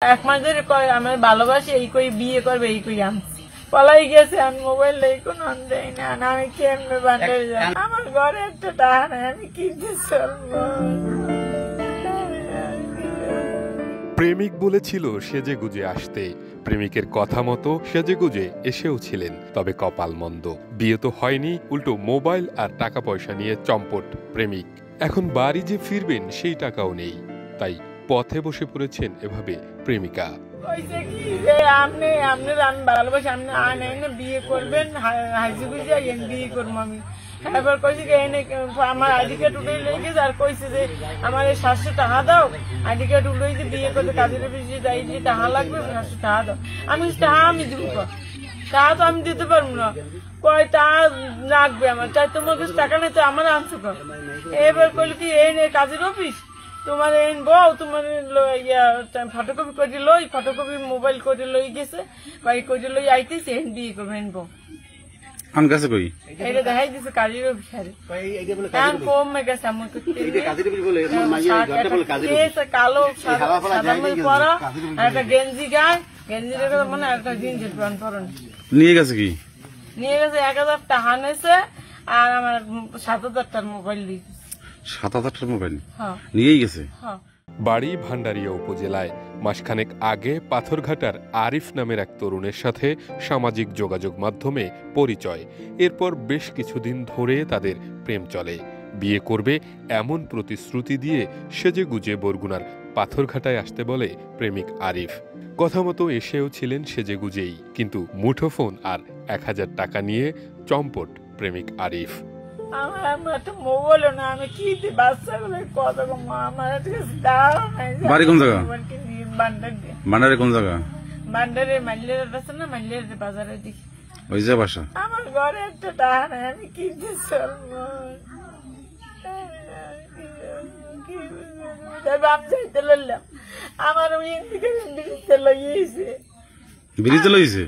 এক মাস ধরে কয় আমি ভালোবাসি, এই কই বিয়ে করবে, এই কই আনছি পলাই গেছে। আমি মোবাইল নেই কোনো দেয় না, আমি কেমনে বান্ডারে যাই, আমার ঘরে একটা টাকা নাই, আমি কিনতে চলবো। প্রেমিক বলেছিল সেজে গুজে আসতে, প্রেমিকের কথা মতো সেজে গুজে এসেও ছিলেন, তবে কপাল মন্দ, বিয়ে তো হয়নি, উল্টো মোবাইল আর টাকা পয়সা নিয়ে চম্পট প্রেমিক। এখন বাড়ি যে ফিরবেন সেই টাকাও নেই, তাই পথে বসে পড়েছেন এভাবে প্রেমিকা। কইছে কি যে আমি ভালোবাসি, আপনি আনে বিয়ে করবেন, হাজি বুঝে বিয়ে করবো আমি। এবার কইছে কি আমার আইডি কার্ড উঠে লেগেছে, আর কইছে যে আমার 700 টাকা দাও, আইডি কার্ড উঠে যে বিয়ে করতে কাজের বেশি যাই যে টাকা লাগবে, 700 টাকা দাও। আমি টাকা আমি দিব, টাকা তো আমি দিতে পারবো না, কয় টাকা লাগবে আমার, তাই তোমার কাছে টাকা নেই তো আমার আনছো কর। এবার কইল কি এই নে কাজের অফিস, তোমার বউ তোমার ফটোকপি করে লই, ফটোকপি মোবাইল করে লই গেছে, ভাই করে লই আইতেছে বিয়ে করবেন বউ। আমি কাছে কই এটা দেখাই দিছে কাজের অফিসারে, কম গেছে আমাকে কালো পরা, একটা গেঞ্জি গায়ে, গেঞ্জি মানে একটা জিন্সের প্যান্ট পরন নিয়ে গেছে। কি নিয়ে গেছে? 1000 টাকা নিয়েছে, আর আমার 7000 টাকার মোবাইল দিয়েছে। 7000 টাকার মোবাইল নিয়েই গেছে। বাড়ি ভান্ডারিয়া উপজেলায়। মাসখানেক আগে পাথরঘাটার আরিফ নামের এক তরুণের সাথে সামাজিক যোগাযোগ মাধ্যমে পরিচয়, এরপর বেশ কিছুদিন ধরে তাদের প্রেম চলে। বিয়ে করবে এমন প্রতিশ্রুতি দিয়ে সেজে গুজে বরগুনার পাথরঘাটায় আসতে বলে প্রেমিক আরিফ। কথা মতো এসেও ছিলেন সেজে গুজেই, কিন্তু মুঠোফোন আর 1000 টাকা নিয়ে চম্পট প্রেমিক আরিফ। বাড়ি কোন জায়গা? ভান্ডারে কোন জায়গা? ভান্ডারে মাইলের আছে না, মাইলের বাজারের দিকে ওই যে বাসা। আমার ঘরে একটা টাকা নাই, আমি কিনতে চলবো। আমার ব্রিজে লইছে।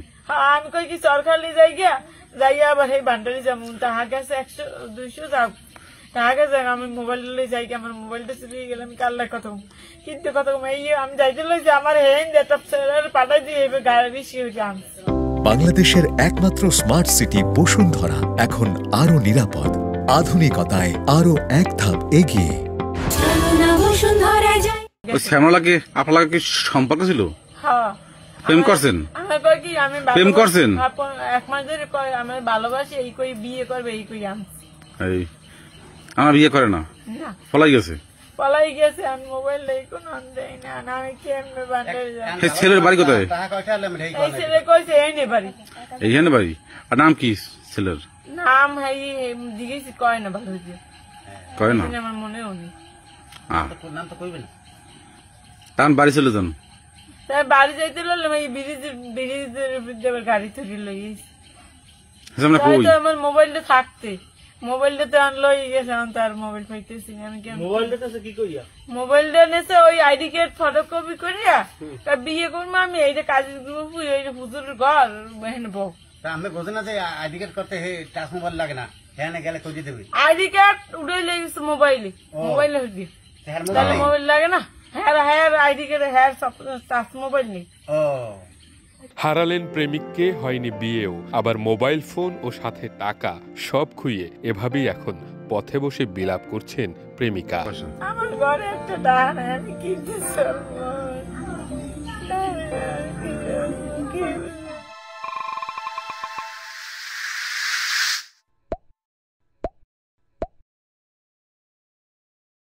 আমি কই কি সরকারি যাই গিয়া যাইয়া আবার এই ভান্ডারে যাবো, টাকা গেছে 100-200 যাও, টাকা গেছে আমি মোবাইল যাই গিয়ে, আমার মোবাইলটা চলে গেলে আমি কাল্লা কত কিন্তু কত এই আমি যাইতে লইছি, আমার হ্যান্ড একটা পাঠাই দিয়ে গাড়ি বেশি হয়েছে। বাংলাদেশের একমাত্র স্মার্ট সিটি বসুন্ধরা এখন আরো নিরাপদ, আধুনিকতায় আরো এক ধাপ এগিয়ে। শ্যামলাকে আপনার কি সম্পর্ক ছিল? হ্যাঁ, প্রেম করছেন? প্রেম করছেন? 1 মাস ধরে কয় আমি ভালোবাসি, এই কই বিয়ে করবে, এই কই আনছি। এই আমার বিয়ে করে না, পলাই গেছে। পলাই গেছে, আমি মোবাইল নেই কোনো দেয় না, আমি কেমনে বান্ডারে যাই। ছেলের বাড়ি কোথায়? এই ছেলে কইছে এইনে বাড়ি। এইখানে বাড়ি? আর নাম কি ছেলের? নাম এই দিগেছি কয় না, ভালো হয়েছে কয় না, আমার মনেও নেই। নাম তো কইবেন। তার বাড়ি চলে যান। তাই বাড়ি যাইতে লইলাম, এই ব্রিজের গাড়ি থেকে লইছি। আমার মোবাইলটা থাকতে, মোবাইলটা তো আনলো গেছে, তার মোবাইল পাইতেছি আমি। মোবাইলটা নেছে ওই আইডি কার্ড ফটোকপি করিয়া তার বিয়ে করবো আমি, এইটা কাজের গ্রুপ, এইটা হুজুরের ঘর বউ। আমি বোঝে না যে আইডি কার্ড করতে টাচ মোবাইল লাগে না, হ্যাঁ গেলে খুঁজে দেবে। আইডি কার্ড উঠে লেগেছে মোবাইলে, মোবাইলে তাহলে মোবাইল লাগে না। হ্যাঁ আইডি কার্ড, হ্যাঁ টাচ মোবাইল নেই। হারালেন প্রেমিককে, হয়নি বিয়েও, আবার মোবাইল ফোন ও সাথে টাকা সব খুইয়ে এভাবেই এখন পথে বসে বিলাপ করছেন প্রেমিকা। আমার ঘরে একটা টাকা নাই, আমি কিনতে চলবো।